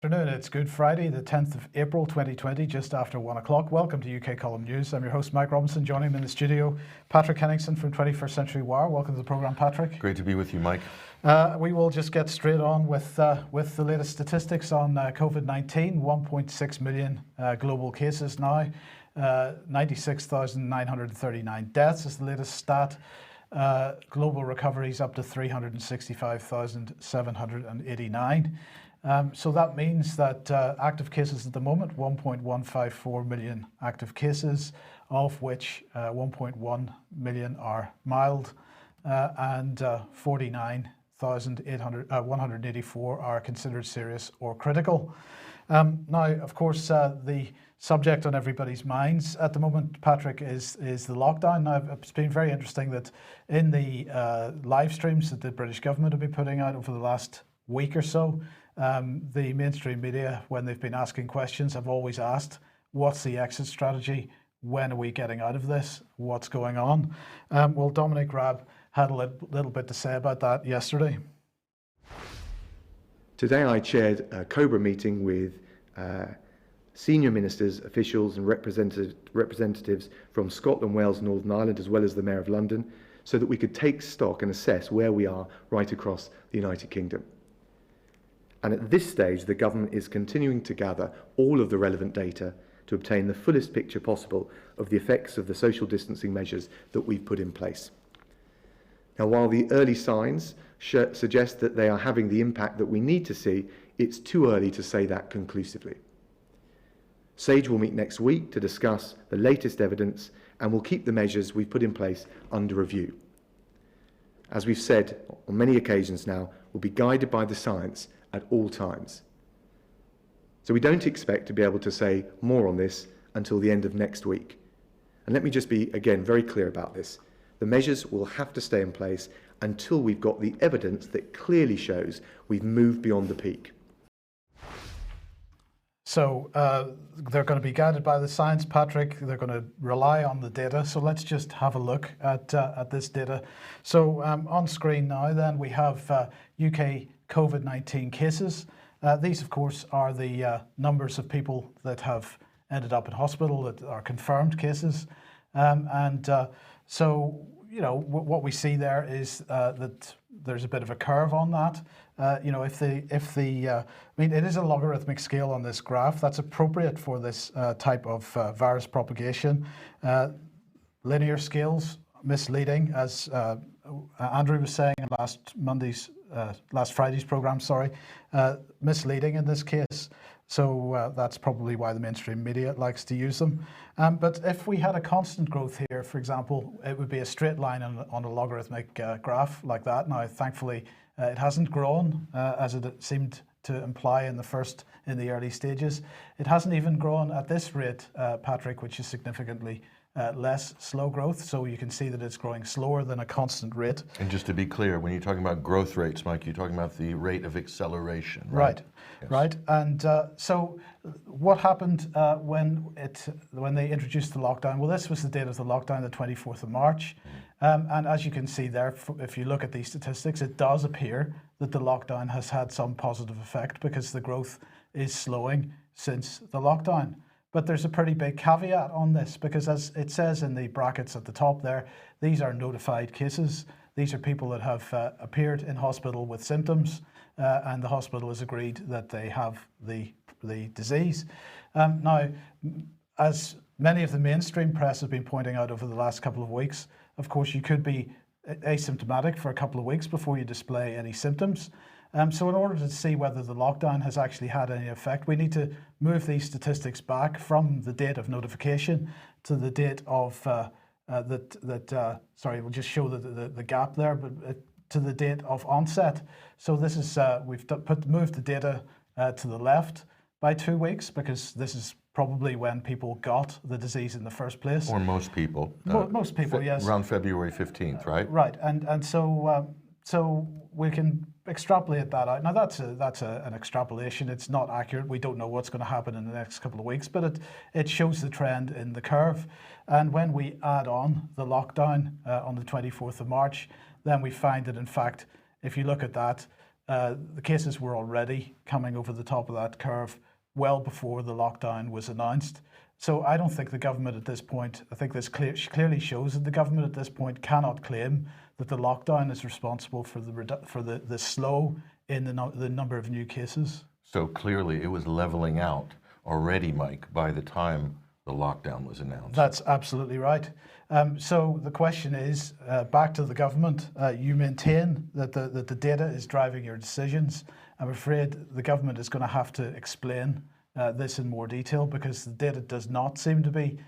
Afternoon. It's Good Friday, the 10th of April 2020, just after 1 o'clock. Welcome to UK Column News. I'm your host, Mike Robinson. Joining me in the studio, Patrick Henningsen from 21st Century Wire. Welcome to the programme, Patrick. Great to be with you, Mike. We will just get straight on with the latest statistics on COVID-19. 1.6 million global cases now. 96,939 deaths is the latest stat. Global recoveries up to 365,789. So that means that active cases at the moment, 1.154 million active cases, of which 1.1 million are mild and 49,184 are considered serious or critical. Now, of course, the subject on everybody's minds at the moment, Patrick, is the lockdown. Now, it's been very interesting that in the live streams that the British government have been putting out over the last week or so, the mainstream media, when they've been asking questions, have always asked, what's the exit strategy? When are we getting out of this? What's going on? Well, Dominic Raab had a little bit to say about that yesterday. Today I chaired a COBRA meeting with senior ministers, officials and representatives from Scotland, Wales, Northern Ireland, as well as the Mayor of London, so that we could take stock and assess where we are right across the United Kingdom. And at this stage, the government is continuing to gather all of the relevant data to obtain the fullest picture possible of the effects of the social distancing measures that we've put in place. Now, while the early signs suggest that they are having the impact that we need to see, it's too early to say that conclusively. SAGE will meet next week to discuss the latest evidence and will keep the measures we've put in place under review. As we've said on many occasions now, we'll be guided by the science at all times. So we don't expect to be able to say more on this until the end of next week. And let me just be, again, very clear about this. The measures will have to stay in place until we've got the evidence that clearly shows we've moved beyond the peak. So they're going to be guided by the science, Patrick. They're going to rely on the data. So let's just have a look at this data. So on screen now, then, we have UK COVID-19 cases. These, of course, are the numbers of people that have ended up in hospital that are confirmed cases. So, you know, what we see there is that there's a bit of a curve on that. You know, I mean, it is a logarithmic scale on this graph that's appropriate for this type of virus propagation. Linear scales, misleading, as Andrew was saying in last Friday's program, misleading in this case. So that's probably why the mainstream media likes to use them. But if we had a constant growth here, for example, it would be a straight line on a logarithmic graph like that. Now, thankfully, it hasn't grown as it seemed to imply in the early stages. It hasn't even grown at this rate, Patrick, which is significantly less slow growth. So you can see that it's growing slower than a constant rate. And just to be clear, when you're talking about growth rates, Mike, you're talking about the rate of acceleration, right? Yes. Right. And so what happened when they introduced the lockdown? Well, this was the date of the lockdown, the 24th of March. And as you can see there, if you look at these statistics, it does appear that the lockdown has had some positive effect because the growth is slowing since the lockdown. But there's a pretty big caveat on this because, as it says in the brackets at the top there, these are notified cases. These are people that have appeared in hospital with symptoms and the hospital has agreed that they have the disease. Now, as many of the mainstream press have been pointing out over the last couple of weeks, of course, you could be asymptomatic for a couple of weeks before you display any symptoms. So in order to see whether the lockdown has actually had any effect, we need to move these statistics back from the date of notification to the date of we'll just show the gap there, but to the date of onset. So this is we've moved the data to the left by 2 weeks because this is probably when people got the disease in the first place. Or most people. Most people, yes. Around February 15th, right? Right, and so we can extrapolate that out. Now that's an extrapolation. It's not accurate. We don't know what's going to happen in the next couple of weeks, but it shows the trend in the curve. And when we add on the lockdown on the 24th of March, then we find that in fact, if you look at that, the cases were already coming over the top of that curve well before the lockdown was announced. So I don't think the government at this point, I think this clearly shows that the government at this point cannot claim that the lockdown is responsible for the slow in the number of new cases. So clearly it was leveling out already, Mike, by the time the lockdown was announced. That's absolutely right. So the question is, back to the government, you maintain that the data is driving your decisions. I'm afraid the government is going to have to explain this in more detail, because the data does not seem to be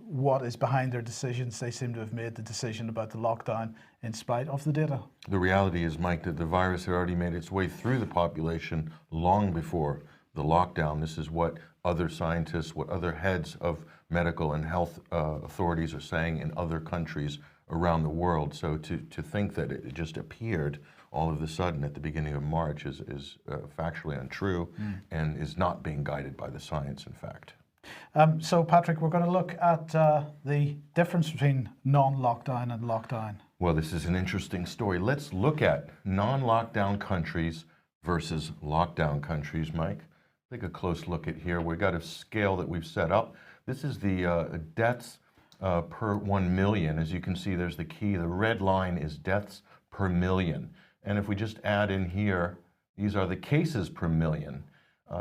what is behind their decisions. They seem to have made the decision about the lockdown in spite of the data. The reality is, Mike, that the virus had already made its way through the population long before the lockdown. This is what other scientists, what other heads of medical and health authorities are saying in other countries around the world. So to think that it just appeared all of a sudden at the beginning of March is factually untrue and is not being guided by the science, in fact. So Patrick, we're going to look at the difference between non-lockdown and lockdown. Well, this is an interesting story. Let's look at non-lockdown countries versus lockdown countries, Mike. Take a close look at here. We've got a scale that we've set up. This is the deaths per 1 million. As you can see, there's the key. The red line is deaths per million. And if we just add in here, these are the cases per million.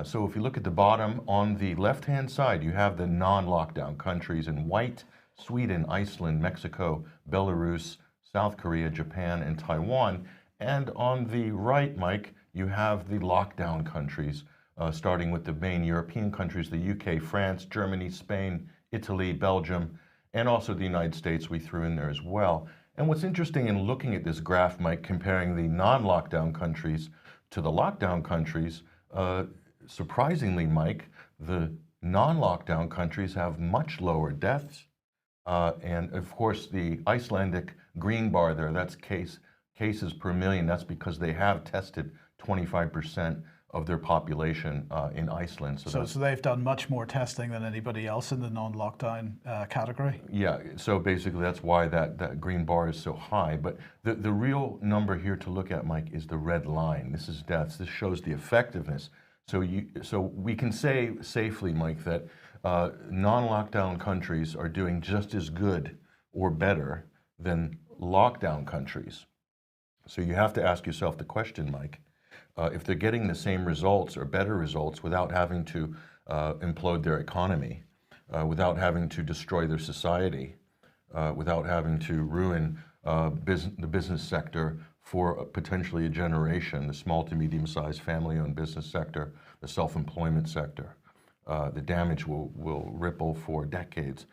So if you look at the bottom, on the left-hand side, you have the non-lockdown countries in white: Sweden, Iceland, Mexico, Belarus, South Korea, Japan, and Taiwan. And on the right, Mike, you have the lockdown countries, starting with the main European countries, the UK, France, Germany, Spain, Italy, Belgium, and also the United States we threw in there as well. And what's interesting in looking at this graph, Mike, comparing the non-lockdown countries to the lockdown countries, surprisingly, Mike, the non-lockdown countries have much lower deaths. And of course, the Icelandic green bar there, that's cases per million. That's because they have tested 25% of their population in Iceland. So they've done much more testing than anybody else in the non-lockdown category? Yeah, so basically that's why that green bar is so high. But the real number here to look at, Mike, is the red line. This is deaths. This shows the effectiveness. So we can say safely, Mike, that non-lockdown countries are doing just as good or better than lockdown countries. So you have to ask yourself the question, Mike, if they're getting the same results or better results without having to implode their economy, without having to destroy their society, without having to ruin the business sector for potentially a generation, the small to medium-sized family-owned business sector, the self-employment sector, the damage will ripple for decades.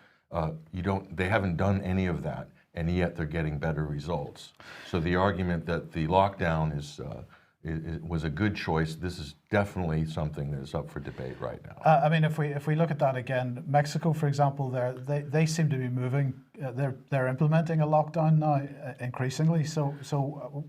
They haven't done any of that, and yet they're getting better results. So the argument that the lockdown was a good choice, this is definitely something that is up for debate right now. I mean, if we look at that again, Mexico, for example, they seem to be moving. They're implementing a lockdown now increasingly. So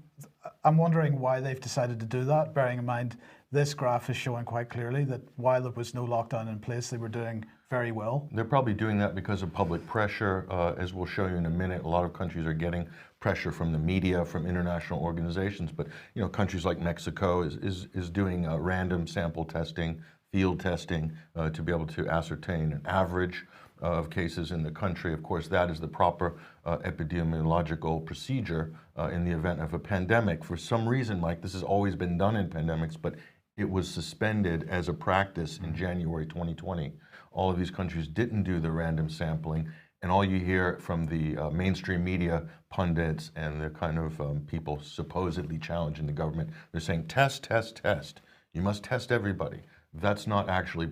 I'm wondering why they've decided to do that. Bearing in mind, this graph is showing quite clearly that while there was no lockdown in place, they were doing very well. They're probably doing that because of public pressure. As we'll show you in a minute, a lot of countries are getting pressure from the media, from international organizations. But countries like Mexico is doing random sample testing, field testing, to be able to ascertain an average of cases in the country. Of course, that is the proper epidemiological procedure in the event of a pandemic. For some reason, Mike, this has always been done in pandemics, but it was suspended as a practice in January 2020. All of these countries didn't do the random sampling, and all you hear from the mainstream media pundits and the kind of people supposedly challenging the government, they're saying, test, test, test. You must test everybody. That's not actually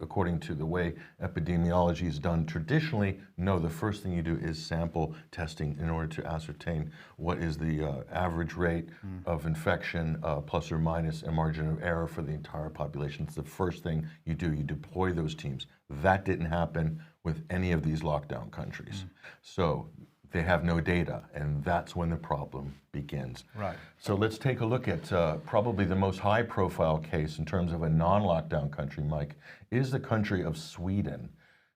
according to the way epidemiology is done traditionally. No, the first thing you do is sample testing in order to ascertain what is the average rate of infection, plus or minus a margin of error for the entire population. It's the first thing you do. You deploy those teams. That didn't happen with any of these lockdown countries. So they have no data, and that's when the problem begins. Right. So let's take a look at probably the most high-profile case in terms of a non-lockdown country, Mike, is the country of Sweden.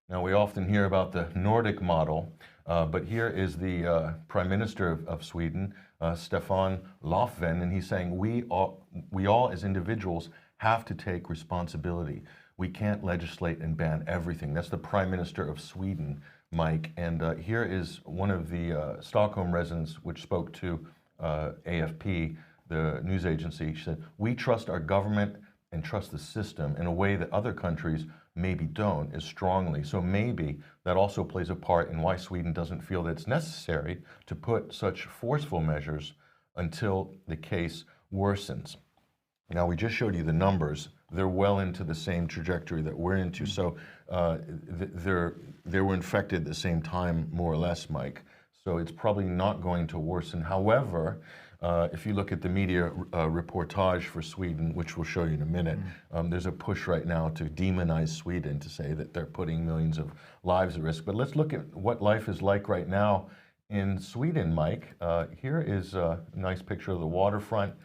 Now, we often hear about the Nordic model, but here is the Prime Minister of Sweden, Stefan Löfven, and he's saying we all as individuals have to take responsibility. We can't legislate and ban everything. That's the Prime Minister of Sweden, Mike. And here is one of the Stockholm residents which spoke to AFP, the news agency. She said, "We trust our government and trust the system in a way that other countries maybe don't as strongly." So maybe that also plays a part in why Sweden doesn't feel that it's necessary to put such forceful measures until the case worsens. Now, we just showed you the numbers. They're well into the same trajectory that we're into. So they were infected at the same time, more or less, Mike. So it's probably not going to worsen. However, if you look at the media reportage for Sweden, which we'll show you in a minute, there's a push right now to demonize Sweden, to say that they're putting millions of lives at risk. But let's look at what life is like right now in Sweden, Mike. Here is a nice picture of the waterfront.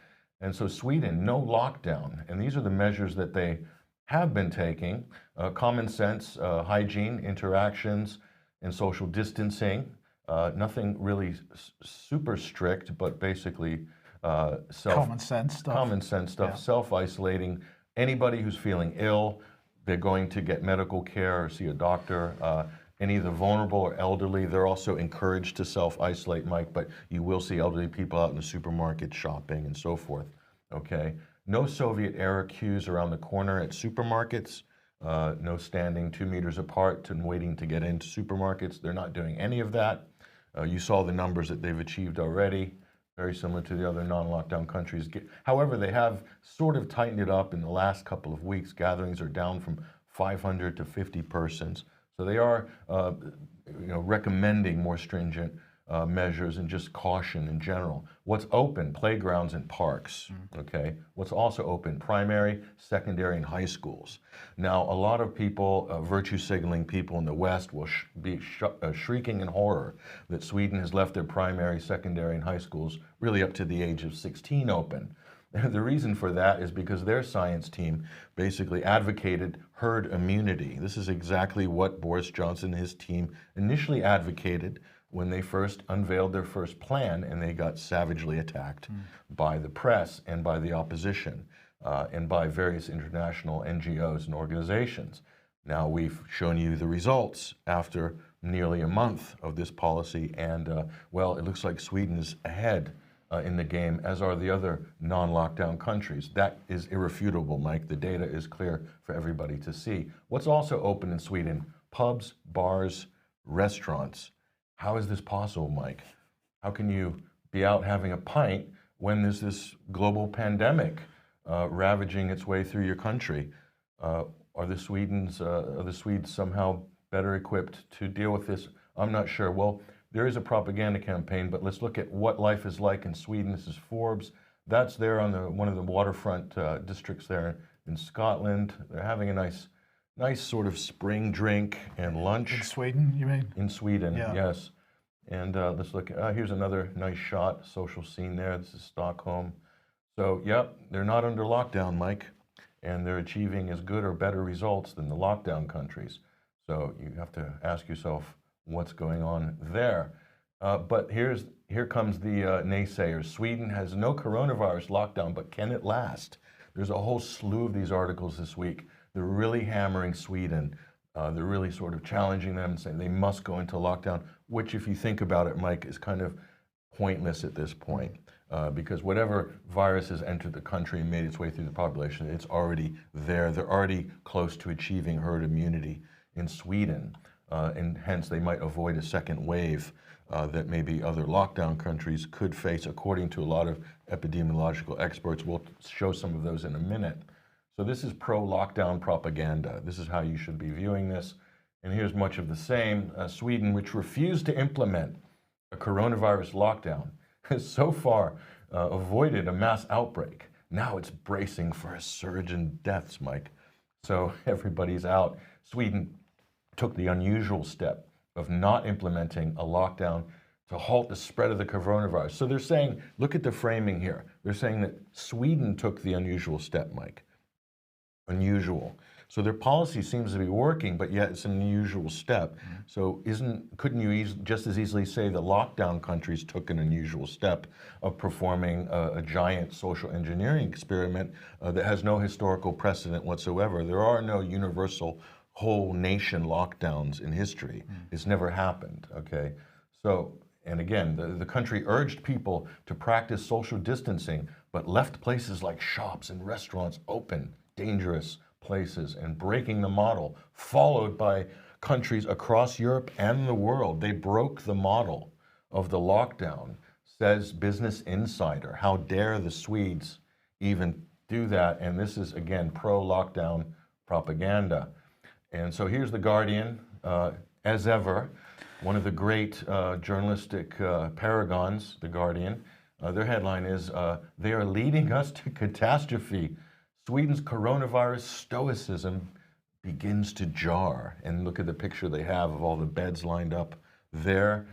And so Sweden, no lockdown. And these are the measures that they have been taking. Common sense, hygiene, interactions, and social distancing. Nothing really super strict, but basically common sense stuff. Yeah. Self-isolating. Anybody who's feeling ill, they're going to get medical care or see a doctor. Any of the vulnerable or elderly, they're also encouraged to self-isolate, Mike, but you will see elderly people out in the supermarket shopping and so forth, okay? No Soviet-era queues around the corner at supermarkets. No standing 2 meters apart and waiting to get into supermarkets. They're not doing any of that. You saw the numbers that they've achieved already, very similar to the other non-lockdown countries. However, they have sort of tightened it up in the last couple of weeks. Gatherings are down from 500 to 50 persons. So they are recommending more stringent measures and just caution in general. What's open? Playgrounds and parks, okay? What's also open? Primary, secondary, and high schools. Now, a lot of people, virtue signaling people in the West will be shrieking in horror that Sweden has left their primary, secondary, and high schools really up to the age of 16 open. The reason for that is because their science team basically advocated herd immunity. This is exactly what Boris Johnson and his team initially advocated when they first unveiled their first plan, and they got savagely attacked by the press and by the opposition and by various international NGOs and organizations. Now, we've shown you the results after nearly a month of this policy, and well, it looks like Sweden is ahead in the game, as are the other non-lockdown countries. That is irrefutable, Mike. The data is clear for everybody to see. What's also open in Sweden? Pubs, bars, restaurants. How is this possible, Mike? How can you be out having a pint when there's this global pandemic ravaging its way through your country? Are the Swedes somehow better equipped to deal with this? I'm not sure. Well, there is a propaganda campaign, but let's look at what life is like in Sweden. This is Forbes. That's there on one of the waterfront districts there in Scotland. They're having a nice sort of spring drink and lunch. In Sweden, you mean? In Sweden, yeah. Yes. And let's look at, here's another nice shot, social scene there. This is Stockholm. So, yep, they're not under lockdown, Mike, and they're achieving as good or better results than the lockdown countries. So you have to ask yourself what's going on there. But here comes the naysayers. Sweden has no coronavirus lockdown, but can it last? There's a whole slew of these articles this week. They're really hammering Sweden. They're really sort of challenging them and saying they must go into lockdown, which, if you think about it, Mike, is kind of pointless at this point. Because whatever virus has entered the country and made its way through the population, it's already there. They're already close to achieving herd immunity in Sweden. And hence they might avoid a second wave that maybe other lockdown countries could face, according to a lot of epidemiological experts. We'll show some of those in a minute. So this is pro-lockdown propaganda. This is how you should be viewing this. And here's much of the same. Sweden, which refused to implement a coronavirus lockdown, has so far avoided a mass outbreak. Now it's bracing for a surge in deaths, Mike. So everybody's out. Sweden took the unusual step of not implementing a lockdown to halt the spread of the coronavirus. So they're saying, look at the framing here. They're saying that Sweden took the unusual step, Mike. Unusual. So their policy seems to be working, but yet it's an unusual step. So couldn't you just as easily say the lockdown countries took an unusual step of performing a giant social engineering experiment that has no historical precedent whatsoever? There are no universal whole nation lockdowns in history. It's never happened, okay? So, and again, the country urged people to practice social distancing, but left places like shops and restaurants open, dangerous places, and breaking the model, followed by countries across Europe and the world. They broke the model of the lockdown, says Business Insider. How dare the Swedes even do that? And this is, again, pro-lockdown propaganda. And so here's The Guardian, as ever, one of the great journalistic paragons, The Guardian. Their headline is, "They are leading us to catastrophe. Sweden's coronavirus stoicism begins to jar." And look at the picture they have of all the beds lined up there.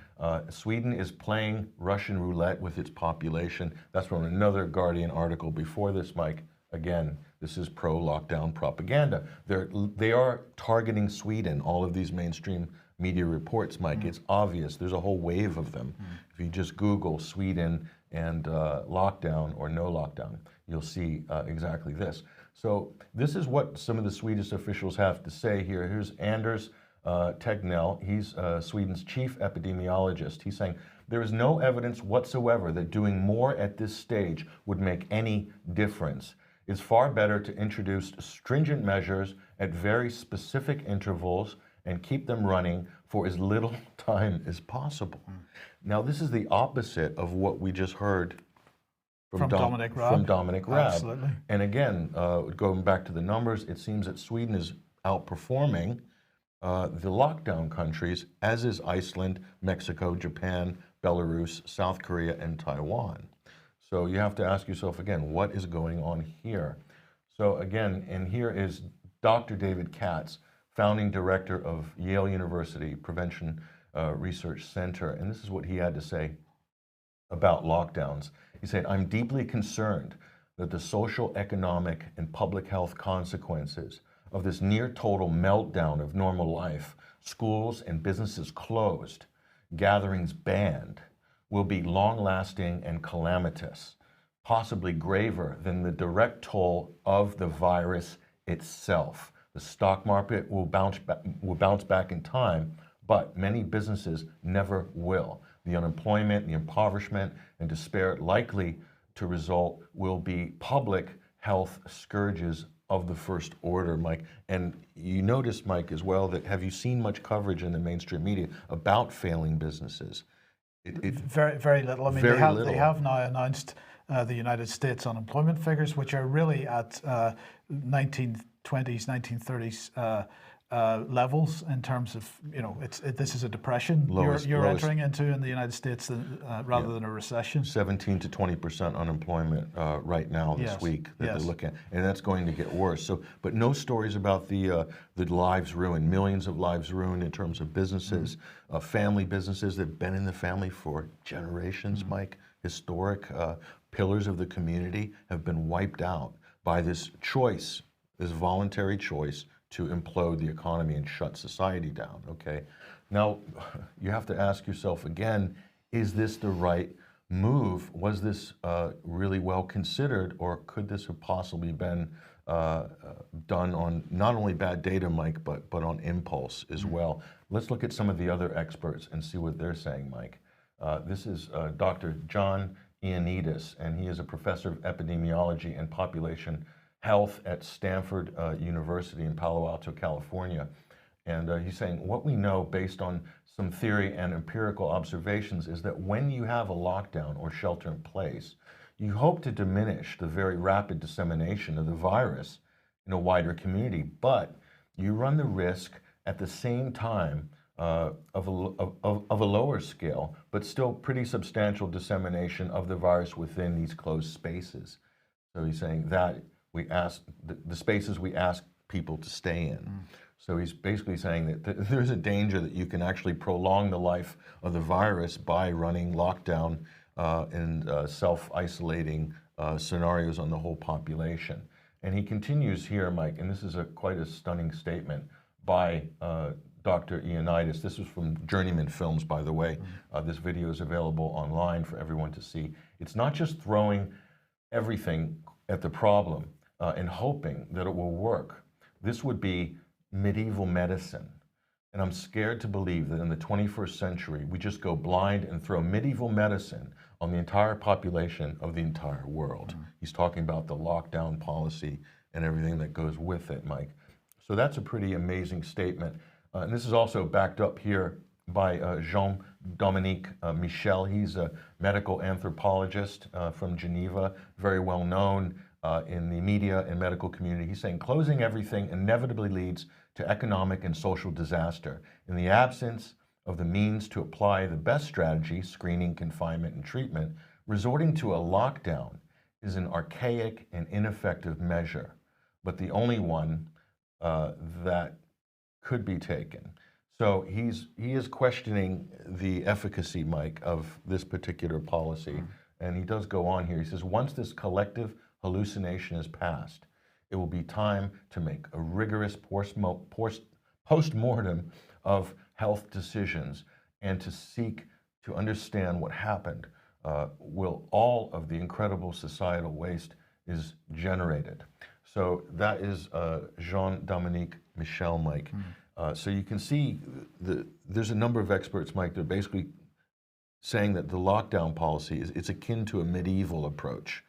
Sweden is playing Russian roulette with its population. That's from another Guardian article before this, Mike. Again, this is pro-lockdown propaganda. They are targeting Sweden, all of these mainstream media reports, Mike. It's obvious. There's a whole wave of them. If you just Google Sweden and lockdown or no lockdown, you'll see exactly this. So this is what some of the Swedish officials have to say here. Here's Anders Tegnell. He's Sweden's chief epidemiologist. He's saying, "There is no evidence whatsoever that doing more at this stage would make any difference. It's far better to introduce stringent measures at very specific intervals and keep them running for as little time as possible." Now, this is the opposite of what we just heard from Dominic Raab. Absolutely. And again, going back to the numbers, it seems that Sweden is outperforming the lockdown countries, as is Iceland, Mexico, Japan, Belarus, South Korea, and Taiwan. So you have to ask yourself again, what is going on here? So again, and here is Dr. David Katz, founding director of Yale University Prevention Research Center. And this is what he had to say about lockdowns. He said, "I'm deeply concerned that the social, economic, and public health consequences of this near total meltdown of normal life, schools and businesses closed, gatherings banned, will be long-lasting and calamitous, possibly graver than the direct toll of the virus itself. The stock market will bounce back in time, but many businesses never will. The unemployment, the impoverishment, and despair likely to result will be public health scourges of the first order," Mike. And you notice, Mike, as well, that have you seen much coverage in the mainstream media about failing businesses? Very, very little. I mean, they have now announced the United States unemployment figures, which are really at 1920s, 1930s levels in terms of, this is a depression you're entering into in the United States rather than a recession. 17 to 20% unemployment right now this week that they're looking at, and that's going to get worse. So, but no stories about the lives ruined, millions of lives ruined in terms of businesses, family businesses that have been in the family for generations, Mike. Historic pillars of the community have been wiped out by this choice, this voluntary choice to implode the economy and shut society down, okay? Now, you have to ask yourself again, is this the right move? Was this really well considered, or could this have possibly been done on not only bad data, Mike, but on impulse as well? Let's look at some of the other experts and see what they're saying, Mike. This is Dr. John Ioannidis, and he is a professor of epidemiology and population health at Stanford University in Palo Alto, California. And he's saying what we know based on some theory and empirical observations is that when you have a lockdown or shelter in place, you hope to diminish the very rapid dissemination of the virus in a wider community, but you run the risk at the same time of a lower scale, but still pretty substantial dissemination of the virus within these closed spaces. So he's saying that we ask the spaces we ask people to stay in. So he's basically saying that there's a danger that you can actually prolong the life of the virus by running lockdown and self-isolating scenarios on the whole population. And he continues here, Mike, and this is quite a stunning statement by Dr. Ioannidis. This was from Journeyman Films, by the way. This video is available online for everyone to see. It's not just throwing everything at the problem and hoping that it will work. This would be medieval medicine. And I'm scared to believe that in the 21st century, we just go blind and throw medieval medicine on the entire population of the entire world. He's talking about the lockdown policy and everything that goes with it, Mike. So that's a pretty amazing statement. And this is also backed up here by Jean-Dominique Michel. He's a medical anthropologist from Geneva, very well known in the media and medical community. He's saying closing everything inevitably leads to economic and social disaster. In the absence of the means to apply the best strategy, screening, confinement, and treatment, resorting to a lockdown is an archaic and ineffective measure, but the only one that could be taken. So he is questioning the efficacy, Mike, of this particular policy. And he does go on here. He says, once this collective hallucination is passed, it will be time to make a rigorous post-mortem of health decisions and to seek to understand what happened. Will all of the incredible societal waste is generated. So that is Jean-Dominique Michel, Mike. So you can see there's a number of experts, Mike, that are basically saying that the lockdown policy is akin to a medieval approach.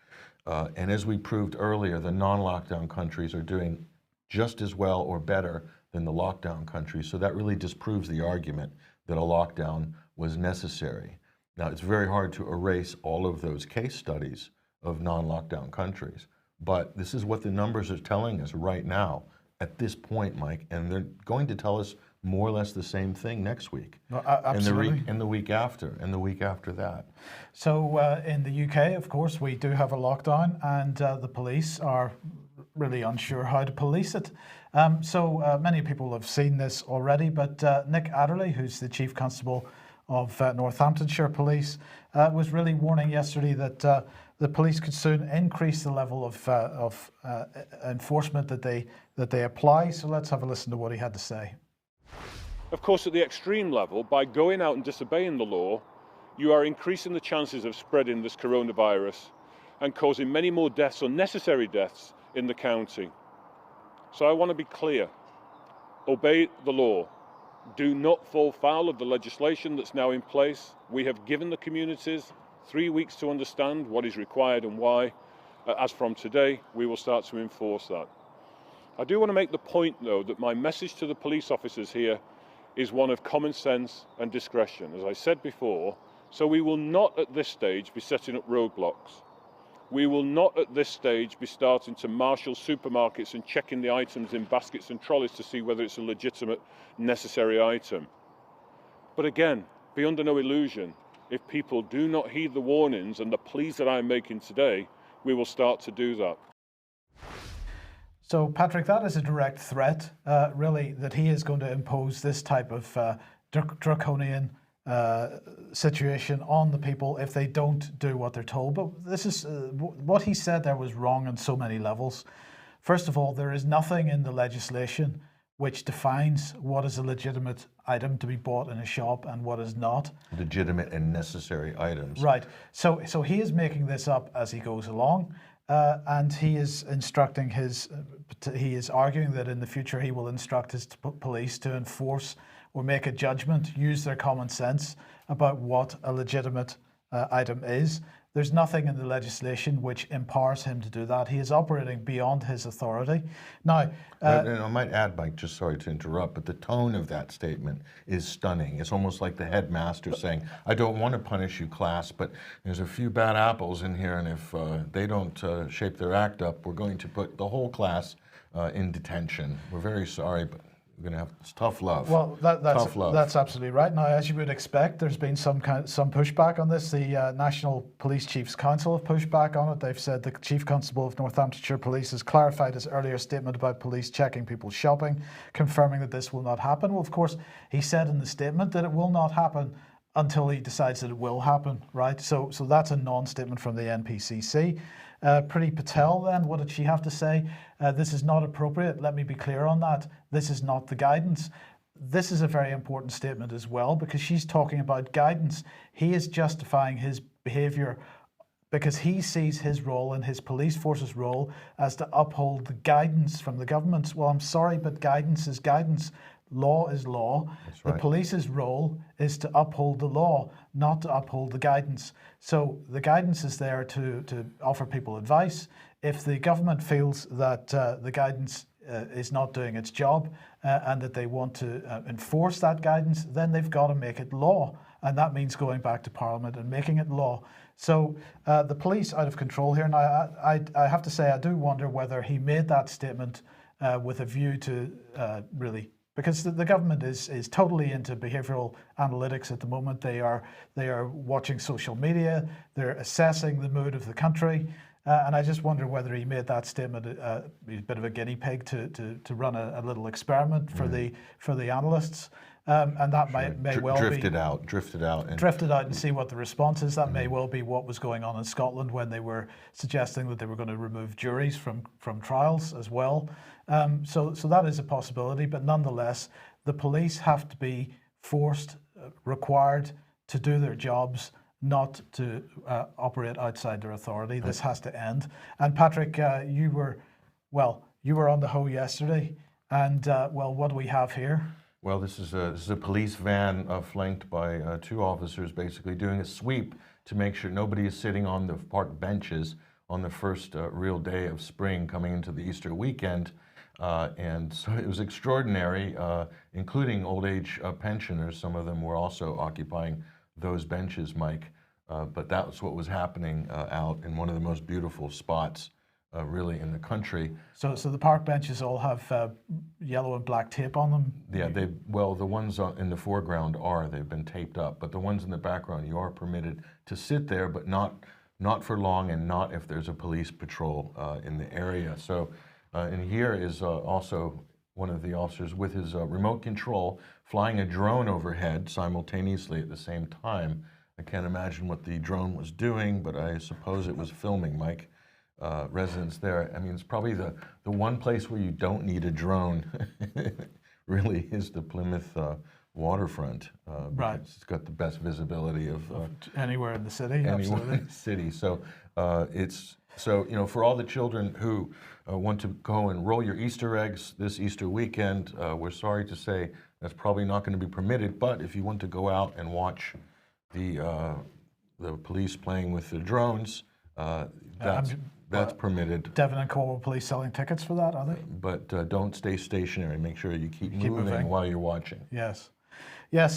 And as we proved earlier, the non-lockdown countries are doing just as well or better than the lockdown countries. So that really disproves the argument that a lockdown was necessary. Now, it's very hard to erase all of those case studies of non-lockdown countries, but this is what the numbers are telling us right now at this point, Mike, and they're going to tell us more or less the same thing next week. No, absolutely. And the week after, and the week after that. So in the UK, of course, we do have a lockdown, and the police are really unsure how to police it. So many people have seen this already, but Nick Adderley, who's the Chief Constable of Northamptonshire Police, was really warning yesterday that the police could soon increase the level of enforcement that they apply. So let's have a listen to what he had to say. Of course, at the extreme level, by going out and disobeying the law, you are increasing the chances of spreading this coronavirus and causing many more deaths, unnecessary deaths, in the county. So I want to be clear. Obey the law. Do not fall foul of the legislation that's now in place. We have given the communities 3 weeks to understand what is required and why. As from today, we will start to enforce that. I do want to make the point, though, that my message to the police officers here is one of common sense and discretion, as I said before. So we will not at this stage be setting up roadblocks. We will not at this stage be starting to marshal supermarkets and checking the items in baskets and trolleys to see whether it's a legitimate, necessary item. But again, be under no illusion. If people do not heed the warnings and the pleas that I'm making today, we will start to do that. So, Patrick, that is a direct threat, really, that he is going to impose this type of draconian situation on the people if they don't do what they're told. But this is what he said there was wrong on so many levels. First of all, there is nothing in the legislation which defines what is a legitimate item to be bought in a shop and what is not. Legitimate and necessary items. Right. So he is making this up as he goes along. And he is instructing he is arguing that in the future he will instruct his police to enforce or make a judgment, use their common sense about what a legitimate item is. There's nothing in the legislation which empowers him to do that. He is operating beyond his authority. Now, and I might add, Mike, just sorry to interrupt, but the tone of that statement is stunning. It's almost like the headmaster saying, I don't want to punish you, class, but there's a few bad apples in here, and if they don't shape their act up, we're going to put the whole class in detention. We're very sorry, but we're going to have it's tough love. Well, that's absolutely right. Now, as you would expect, there's been some pushback on this. The National Police Chiefs Council have pushed back on it. They've said the Chief Constable of Northamptonshire Police has clarified his earlier statement about police checking people's shopping, confirming that this will not happen. Well, of course, he said in the statement that it will not happen until he decides that it will happen, right? So that's a non-statement from the NPCC. Priti Patel then, what did she have to say? This is not appropriate. Let me be clear on that. This is not the guidance. This is a very important statement as well, because she's talking about guidance. He is justifying his behaviour because he sees his role and his police force's role as to uphold the guidance from the government. Well, I'm sorry, but guidance is guidance. Law is law. That's right. The police's role is to uphold the law, not to uphold the guidance. So the guidance is there to offer people advice. If the government feels that the guidance is not doing its job and that they want to enforce that guidance, then they've got to make it law. And that means going back to Parliament and making it law. So the police out of control here. Now, I have to say, I do wonder whether he made that statement with a view to really, because the government is totally into behavioural analytics at the moment. They are watching social media. They're assessing the mood of the country. And I just wonder whether he made that statement a bit of a guinea pig to run a little experiment for the analysts. And that may well drifted be out and see what the response is. That may well be what was going on in Scotland when they were suggesting that they were going to remove juries from trials as well. So that is a possibility, but nonetheless, the police have to be forced, required to do their jobs, not to operate outside their authority. This has to end. And Patrick, you were on the Hoe yesterday, and what do we have here? Well, this is a police van flanked by two officers, basically doing a sweep to make sure nobody is sitting on the park benches on the first real day of spring coming into the Easter weekend. And so it was extraordinary, including old age pensioners. Some of them were also occupying those benches, Mike. But that was what was happening out in one of the most beautiful spots really in the country. So the park benches all have yellow and black tape on them? Yeah, the ones in the foreground they've been taped up, but the ones in the background, you are permitted to sit there, but not for long, and not if there's a police patrol in the area. So, and here is also one of the officers with his remote control flying a drone overhead simultaneously at the same time. I can't imagine what the drone was doing, but I suppose it was filming, Mike. Residents there. I mean, it's probably the one place where you don't need a drone really is the Plymouth waterfront. Right. It's got the best visibility of anywhere in the city. Anywhere Absolutely. in the city. So for all the children who want to go and roll your Easter eggs this Easter weekend, we're sorry to say that's probably not going to be permitted. But if you want to go out and watch the police playing with the drones, that's permitted. Devon and Cornwall police selling tickets for that, are they? But don't stay stationary. Make sure you keep moving while you're watching. Yes.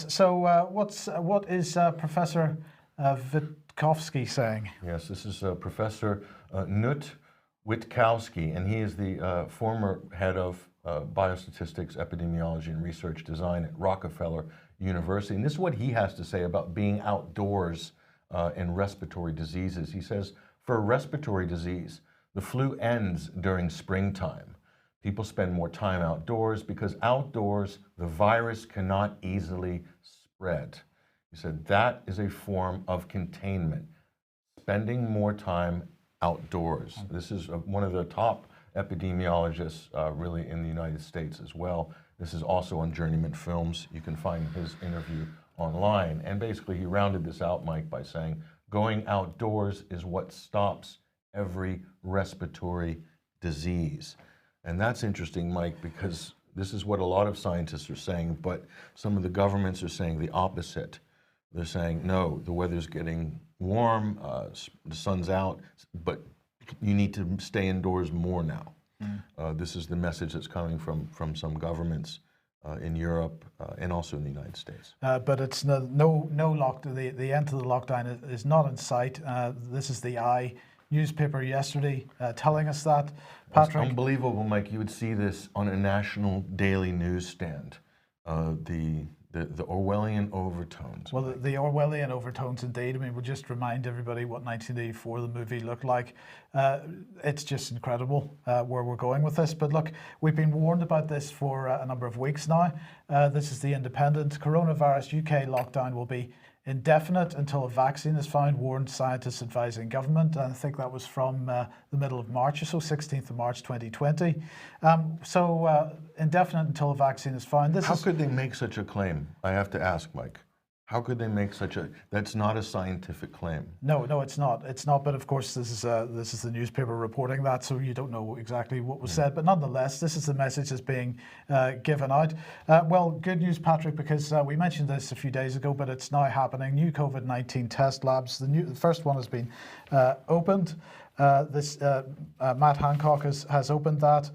So what is Professor Witkowski saying? Yes, this is Professor Knut Witkowski, and he is the former head of biostatistics, epidemiology, and research design at Rockefeller University. And this is what he has to say about being outdoors and respiratory diseases. He says, for a respiratory disease, the flu ends during springtime. People spend more time outdoors because outdoors, the virus cannot easily spread. He said that is a form of containment, spending more time outdoors. This is one of the top epidemiologists really in the United States as well. This is also on Journeyman Films. You can find his interview online. And basically he rounded this out, Mike, by saying, going outdoors is what stops every respiratory disease. And that's interesting, Mike, because this is what a lot of scientists are saying, but some of the governments are saying the opposite. They're saying, no, the weather's getting warm, the sun's out, but you need to stay indoors more now. This is the message that's coming from some governments in Europe and also in the United States. But it's no lockdown. The end to the lockdown is not in sight. This is the I newspaper yesterday telling us that. Patrick? It's unbelievable, Mike. You would see this on a national daily newsstand. The Orwellian overtones. Well, the Orwellian overtones, indeed. I mean, we'll just remind everybody what 1984, the movie, looked like. It's just incredible where we're going with this. But look, we've been warned about this for a number of weeks now. This is the Independent. Coronavirus UK lockdown will be indefinite until a vaccine is found, warned scientists advising government. And I think that was from the middle of March or so, 16th of March 2020. Indefinite until a vaccine is found. How could they make such a claim? I have to ask, Mike. How could they make such a? That's not a scientific claim. No, it's not. It's not. But of course, this is the newspaper reporting that, so you don't know exactly what was said. But nonetheless, this is the message that's being given out. Well, good news, Patrick, because we mentioned this a few days ago, but it's now happening. New COVID-19 test labs. The first one has been opened. Matt Hancock has opened that.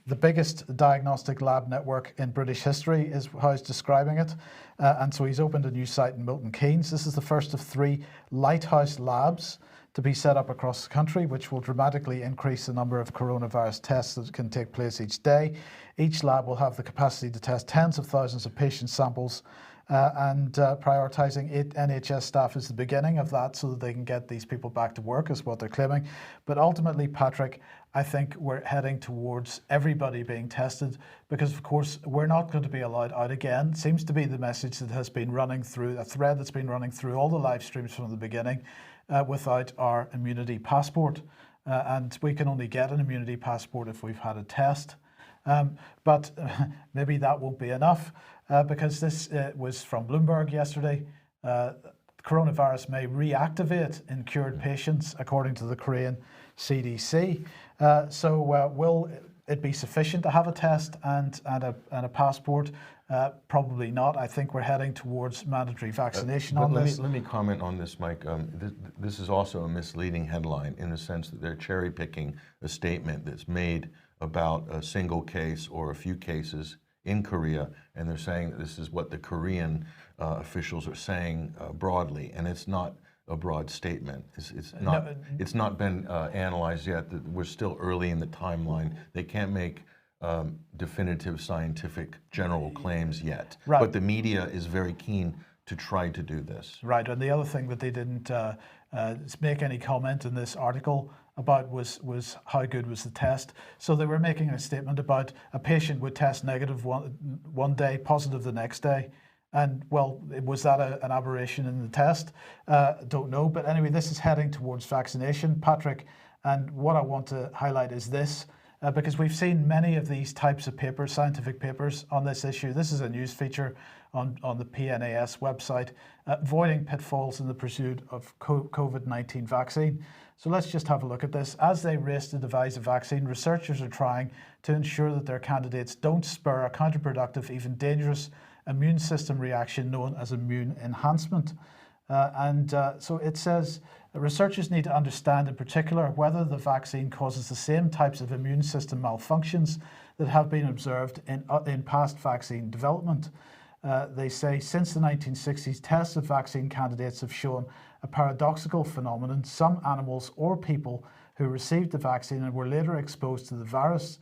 The biggest diagnostic lab network in British history is how he's describing it. And so he's opened a new site in Milton Keynes. This is the first of 3 lighthouse labs to be set up across the country, which will dramatically increase the number of coronavirus tests that can take place each day. Each lab will have the capacity to test tens of thousands of patient samples, and prioritising NHS staff is the beginning of that so that they can get these people back to work, is what they're claiming. But ultimately, Patrick, I think we're heading towards everybody being tested because, of course, we're not going to be allowed out again. Seems to be the message that has been running through, a thread that's been running through all the live streams from the beginning, without our immunity passport. And we can only get an immunity passport if we've had a test. But maybe that won't be enough because this was from Bloomberg yesterday. Coronavirus may reactivate in cured patients, according to the Korean CDC. Will it be sufficient to have a test and a passport? Probably not. I think we're heading towards mandatory vaccination on this. Let me comment on this, Mike. This is also a misleading headline in the sense that they're cherry picking a statement that's made about a single case or a few cases in Korea, and they're saying that this is what the Korean officials are saying broadly, and it's not a broad statement. It's not been analyzed yet. We're still early in the timeline. They can't make definitive scientific general claims yet. Right. But the media is very keen to try to do this. Right, and the other thing that they didn't make any comment in this article about was how good was the test. So they were making a statement about a patient would test negative one day, positive the next day. And well, was that an aberration in the test? Don't know. But anyway, this is heading towards vaccination, Patrick. And what I want to highlight is this, because we've seen many of these types of papers, scientific papers on this issue. This is a news feature on the PNAS website, avoiding pitfalls in the pursuit of COVID-19 vaccine. So let's just have a look at this. As they race to devise a vaccine, researchers are trying to ensure that their candidates don't spur a counterproductive, even dangerous immune system reaction known as immune enhancement. So it says researchers need to understand in particular whether the vaccine causes the same types of immune system malfunctions that have been observed in past vaccine development. They say since the 1960s, tests of vaccine candidates have shown a paradoxical phenomenon. Some animals or people who received the vaccine and were later exposed to the virus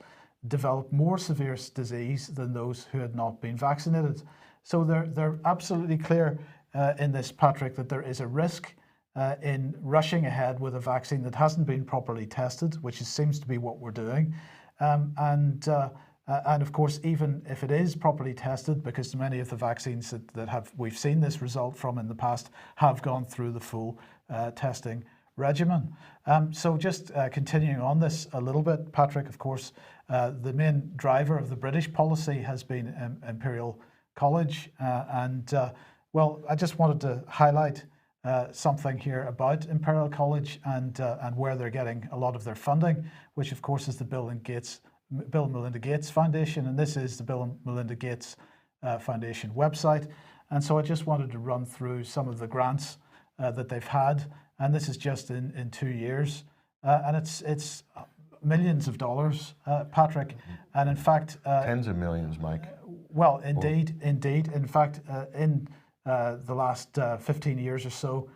developed more severe disease than those who had not been vaccinated. So they're absolutely clear in this, Patrick, that there is a risk in rushing ahead with a vaccine that hasn't been properly tested, which seems to be what we're doing. And of course, even if it is properly tested, because many of the vaccines that we've seen this result from in the past have gone through the full testing regimen. So just continuing on this a little bit, Patrick, of course, the main driver of the British policy has been Imperial College. Well, I just wanted to highlight something here about Imperial College and where they're getting a lot of their funding, which of course is the Bill and Melinda Gates Foundation, and this is the Bill and Melinda Gates Foundation website. And so I just wanted to run through some of the grants that they've had, and this is just in 2 years, and it's millions of dollars, Patrick, and in fact tens of millions, Mike. Well, indeed. In fact, in the last 15 years or so,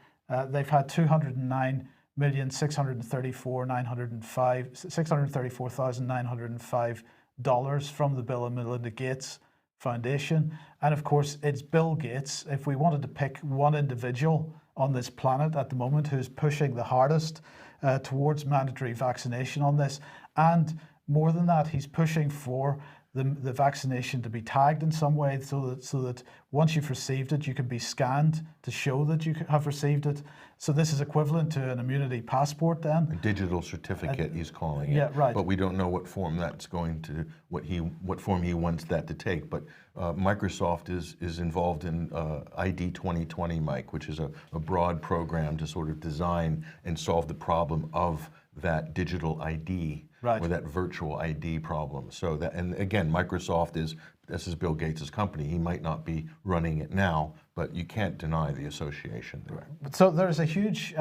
they've had $634,905 from the Bill and Melinda Gates Foundation. And of course, it's Bill Gates. If we wanted to pick one individual on this planet at the moment who's pushing the hardest towards mandatory vaccination on this, and more than that, he's pushing for the vaccination to be tagged in some way so that once you've received it, you can be scanned to show that you have received it. So this is equivalent to an immunity passport then. A digital certificate, he's calling it. Yeah, right. But we don't know what form that's going to, what form he wants that to take. But Microsoft is involved in ID 2020, Mike, which is a broad program to sort of design and solve the problem of that digital ID, right, or that virtual ID problem. So that, and again, Microsoft this is Bill Gates' company. He might not be running it now, but you can't deny the association there. So there's a huge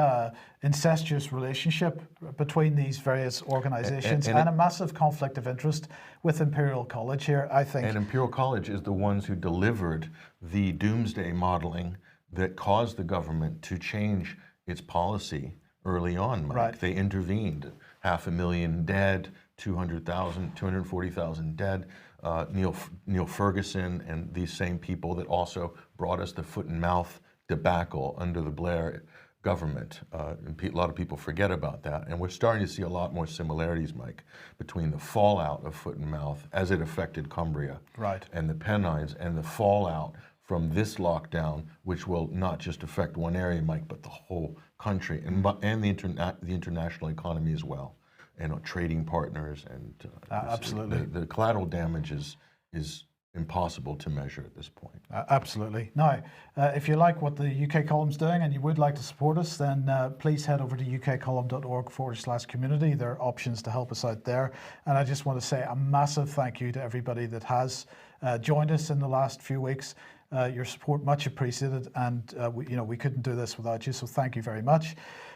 incestuous relationship between these various organizations and a massive conflict of interest with Imperial College here, I think. And Imperial College is the ones who delivered the doomsday modeling that caused the government to change its policy early on, Mike. Right. They intervened. 500,000 dead, 240,000 dead. Neil Ferguson and these same people that also brought us the foot and mouth debacle under the Blair government. And a lot of people forget about that. And we're starting to see a lot more similarities, Mike, between the fallout of foot and mouth as it affected Cumbria, right, and the Pennines, and the fallout from this lockdown, which will not just affect one area, Mike, but the whole country and the international economy as well, and trading partners, and absolutely, the collateral damage is impossible to measure at this point. Absolutely. Now, if you like what the UK Column's doing and you would like to support us, then please head over to ukcolumn.org/community. There are options to help us out there. And I just want to say a massive thank you to everybody that has joined us in the last few weeks. Your support much appreciated, and we couldn't do this without you, so thank you very much.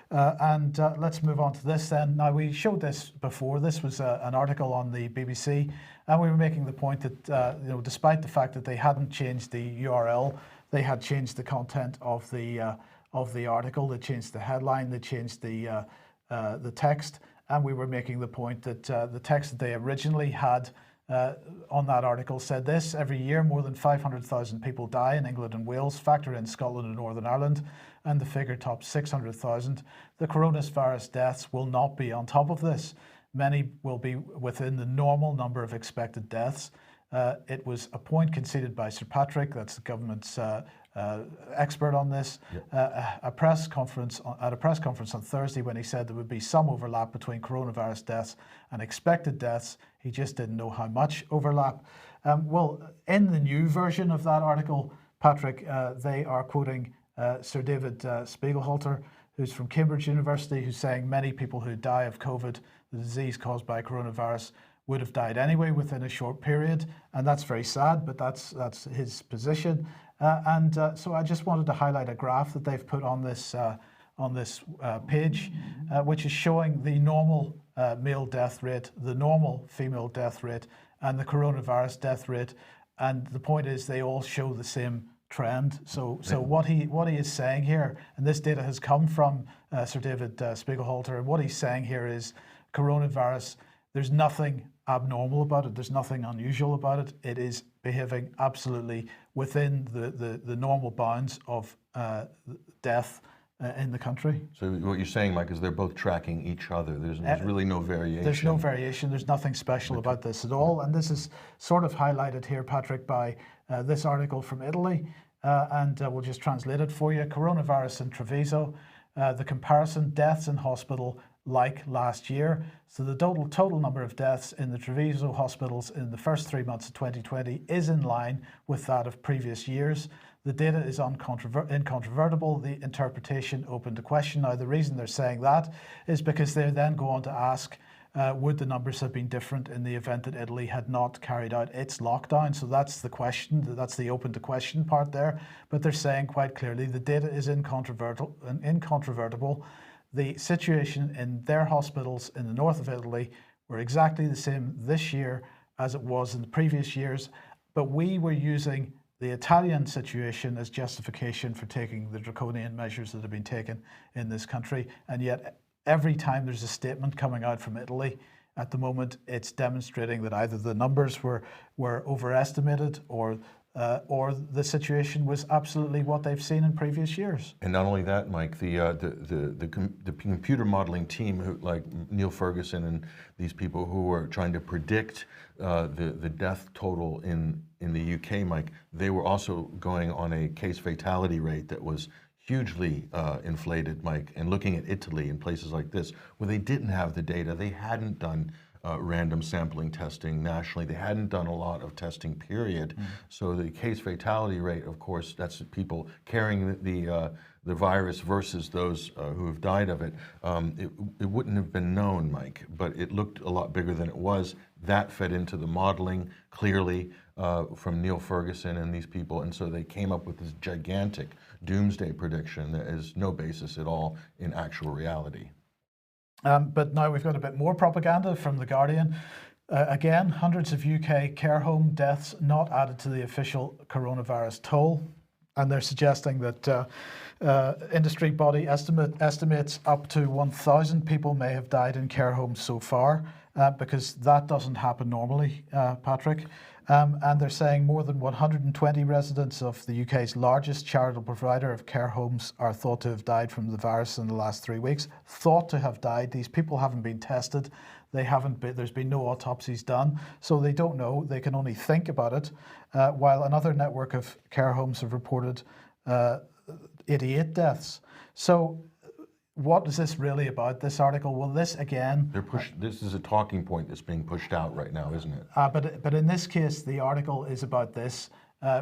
And let's move on to this then. Now, we showed this before. This was an article on the BBC, and we were making the point that despite the fact that they hadn't changed the URL, they had changed the content of the article. They changed the headline. They changed the text, and we were making the point that the text that they originally had on that article said this: every year more than 500,000 people die in England and Wales. Factor in Scotland and Northern Ireland, and the figure tops 600,000. The coronavirus deaths will not be on top of this. Many will be within the normal number of expected deaths. It was a point conceded by Sir Patrick, that's the government's expert on this, at a press conference on Thursday, when he said there would be some overlap between coronavirus deaths and expected deaths. He just didn't know how much overlap. Well, in the new version of that article, Patrick, they are quoting Sir David Spiegelhalter, who's from Cambridge University, who's saying many people who die of COVID, the disease caused by coronavirus, would have died anyway within a short period, and that's very sad, but that's his position. So I just wanted to highlight a graph that they've put on this page, which is showing the normal male death rate, the normal female death rate, and the coronavirus death rate. And the point is, they all show the same trend. So what he is saying here, and this data has come from Sir David Spiegelhalter, and what he's saying here is coronavirus, there's nothing abnormal about it. There's nothing unusual about it. It is behaving absolutely within the normal bounds of death in the country. So what you're saying, Mike, is they're both tracking each other. There's really no variation. There's no variation. There's nothing special about this at all. And this is sort of highlighted here, Patrick, by this article from Italy. And we'll just translate it for you. Coronavirus in Treviso. The comparison, deaths in hospital like last year. So the total number of deaths in the Treviso hospitals in the first 3 months of 2020 is in line with that of previous years. The data is incontrovertible, the interpretation open to question. Now, the reason they're saying that is because they then go on to ask, would the numbers have been different in the event that Italy had not carried out its lockdown? So that's the question, that's the open to question part there. But they're saying quite clearly the data is incontrovertible. The situation in their hospitals in the north of Italy were exactly the same this year as it was in the previous years, but we were using the Italian situation as justification for taking the draconian measures that have been taken in this country. And yet every time there's a statement coming out from Italy at the moment, it's demonstrating that either the numbers were overestimated, or or the situation was absolutely what they've seen in previous years. And not only that, Mike, the computer modeling team, like Neil Ferguson and these people who were trying to predict the death total in the UK, Mike, they were also going on a case fatality rate that was hugely inflated, Mike, and looking at Italy and places like this where they didn't have the data, they hadn't done random sampling testing nationally. They hadn't done a lot of testing, period. So the case fatality rate, of course, that's people carrying the virus versus those who have died of it. It wouldn't have been known, Mike, but it looked a lot bigger than it was. That fed into the modeling clearly from Neil Ferguson and these people, and so they came up with this gigantic doomsday prediction that has no basis at all in actual reality. But now we've got a bit more propaganda from The Guardian. Again, hundreds of UK care home deaths not added to the official coronavirus toll. And they're suggesting that industry body estimates up to 1,000 people may have died in care homes so far, because that doesn't happen normally, Patrick. And they're saying more than 120 residents of the UK's largest charitable provider of care homes are thought to have died from the virus in the last 3 weeks. Thought to have died. These people haven't been tested. They haven't been, there's been no autopsies done, so they don't know. They can only think about it. While another network of care homes have reported 88 deaths. So what is this really about, this article? Well, this again... This is a talking point that's being pushed out right now, isn't it? But in this case, the article is about this.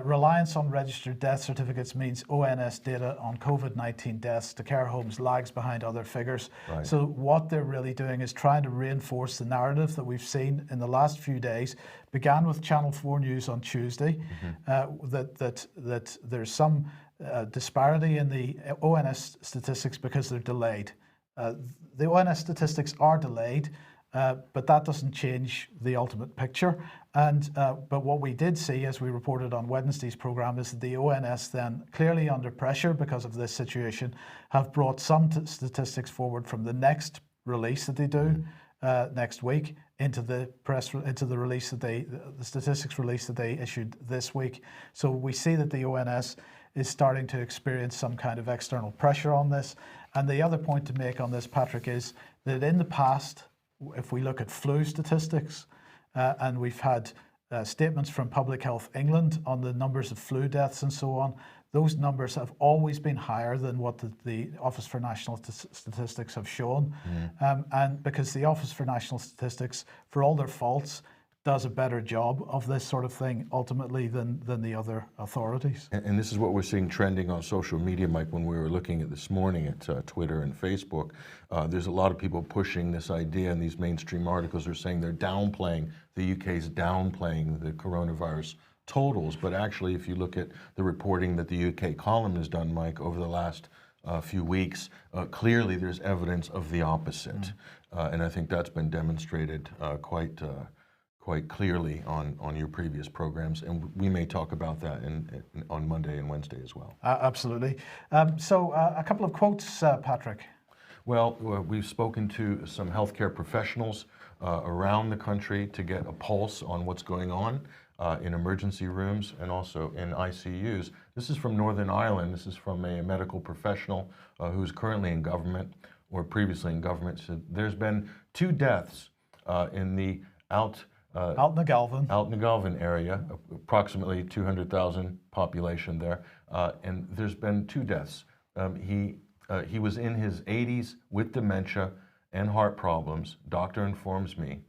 Reliance on registered death certificates means ONS data on COVID-19 deaths to care homes lags behind other figures. Right. So what they're really doing is trying to reinforce the narrative that we've seen in the last few days. Began with Channel 4 News on Tuesday, that there's some disparity in the ONS statistics because they're delayed. The ONS statistics are delayed, but that doesn't change the ultimate picture. And but what we did see, as we reported on Wednesday's programme, is that the ONS then, clearly under pressure because of this situation, have brought some statistics forward from the next release that they do next week into the release that the statistics release that they issued this week. So we see that the ONS is starting to experience some kind of external pressure on this. And the other point to make on this, Patrick, is that in the past, if we look at flu statistics, and we've had statements from Public Health England on the numbers of flu deaths and so on, those numbers have always been higher than what the Office for National Statistics have shown. And because the Office for National Statistics, for all their faults, does a better job of this sort of thing ultimately than the other authorities. And this is what we're seeing trending on social media, Mike, when we were looking at this morning at Twitter and Facebook. There's a lot of people pushing this idea, and these mainstream articles are saying they're downplaying, the UK's downplaying the coronavirus totals. But actually, if you look at the reporting that the UK column has done, Mike, over the last few weeks, clearly there's evidence of the opposite. And I think that's been demonstrated quite clearly on your previous programs, and we may talk about that on Monday and Wednesday as well. Absolutely. So a couple of quotes, Patrick. Well, we've spoken to some healthcare professionals around the country to get a pulse on what's going on in emergency rooms and also in ICUs. This is from Northern Ireland. This is from a medical professional who's currently in government or previously in government. So there's been 2 deaths in the Out in the Galvin area, approximately 200,000 population there, and there's been 2 deaths. He was in his 80s with dementia and heart problems. Doctor informs me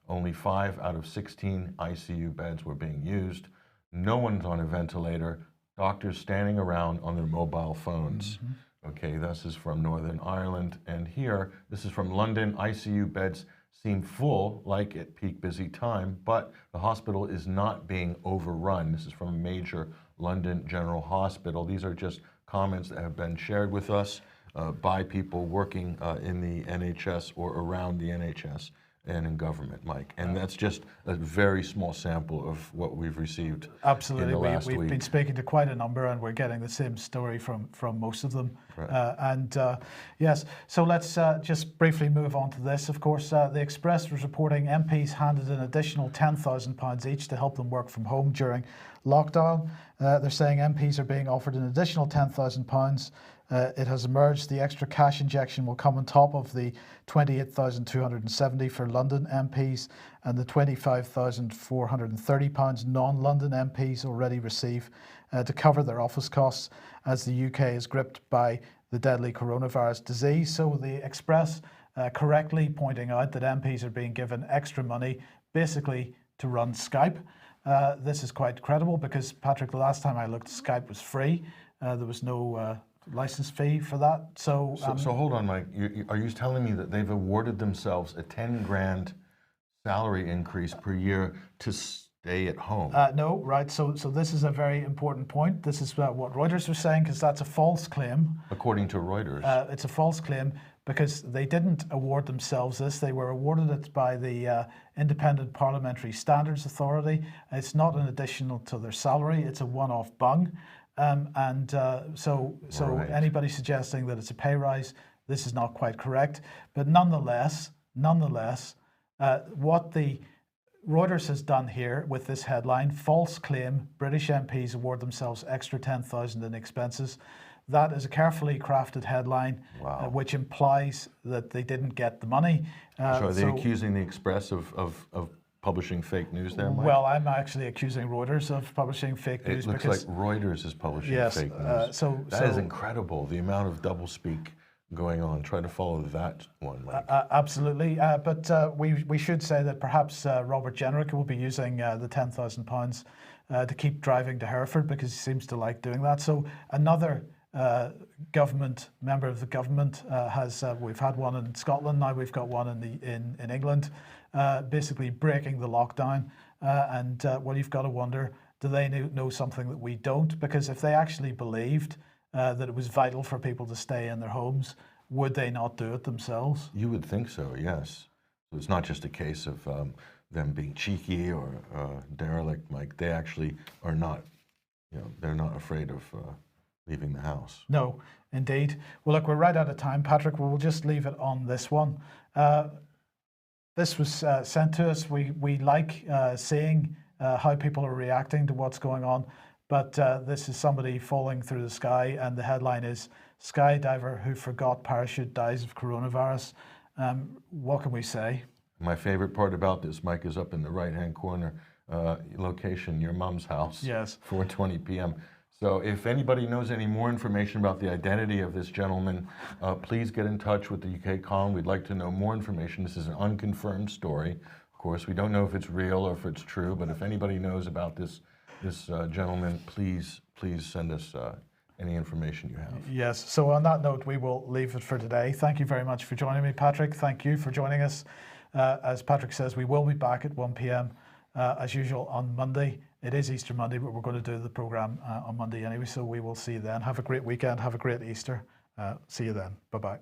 only 5 out of 16 ICU beds were being used. No one's on a ventilator. Doctors standing around on their mobile phones. Okay, this is from Northern Ireland, and here, this is from London. ICU beds seem full, like at peak busy time, but the hospital is not being overrun. This is from a major London General Hospital. These are just comments that have been shared with us by people working in the NHS or around the NHS. and in government, Mike. And that's just a very small sample of what we've received Absolutely. in the last We've week. been speaking to quite a number, and we're getting the same story from most of them. Right. Yes, so let's just briefly move on to this. Of course, the Express was reporting MPs handed an additional £10,000 each to help them work from home during lockdown. They're saying MPs are being offered an additional £10,000. It has emerged the extra cash injection will come on top of the 28,270 for London MPs and the £25,430 non-London MPs already receive to cover their office costs as the UK is gripped by the deadly coronavirus disease. So the Express correctly pointing out that MPs are being given extra money basically to run Skype. This is quite credible because, Patrick, the last time I looked, Skype was free. There was no license fee for that. So hold on, Mike. Are you telling me that they've awarded themselves a 10 grand salary increase per year to stay at home? No, right. So this is a very important point. This is what Reuters was saying, because that's a false claim. According to Reuters. It's a false claim because they didn't award themselves this. They were awarded it by the Independent Parliamentary Standards Authority. It's not an additional to their salary. It's a one-off bung. So Right. anybody suggesting that it's a pay rise, this is not quite correct. But nonetheless, what the Reuters has done here with this headline, false claim, British MPs award themselves extra 10,000 in expenses. That is a carefully crafted headline, Wow. which implies that they didn't get the money. So are they accusing the Express of publishing fake news there, Mike? Well, I'm actually accusing Reuters of publishing fake news. It looks because, like Reuters is publishing yes, fake news. That is so- incredible, the amount of doublespeak going on. Try to follow that one, Mike. Absolutely, but we should say that perhaps Robert Jenrick will be using the £10,000 to keep driving to Hereford because he seems to like doing that. So another government member of the government has. We've had one in Scotland. Now we've got one in England, basically breaking the lockdown. Well, you've got to wonder: do they know something that we don't? Because if they actually believed that it was vital for people to stay in their homes, would they not do it themselves? You would think so, yes. So it's not just a case of them being cheeky or derelict, Mike. They actually are not, they're not afraid of leaving the house. No, indeed. Well, look, we're right out of time, Patrick. We'll just leave it on this one. This was sent to us. We like seeing how people are reacting to what's going on. But this is somebody falling through the sky, and the headline is "Skydiver who forgot parachute dies of coronavirus." What can we say? My favorite part about this, Mike, is up in the right-hand corner location, your mom's house. Yes. 4:20 p.m. So if anybody knows any more information about the identity of this gentleman, please get in touch with the UK Column. We'd like to know more information. This is an unconfirmed story. Of course, we don't know if it's real or if it's true, but if anybody knows about this gentleman, please send us any information you have. Yes. So on that note, we will leave it for today. Thank you very much for joining me, Patrick. Thank you for joining us. As Patrick says, we will be back at 1 p.m. As usual on Monday. It is Easter Monday, but we're going to do the program on Monday anyway. So we will see you then. Have a great weekend. Have a great Easter. See you then. Bye-bye.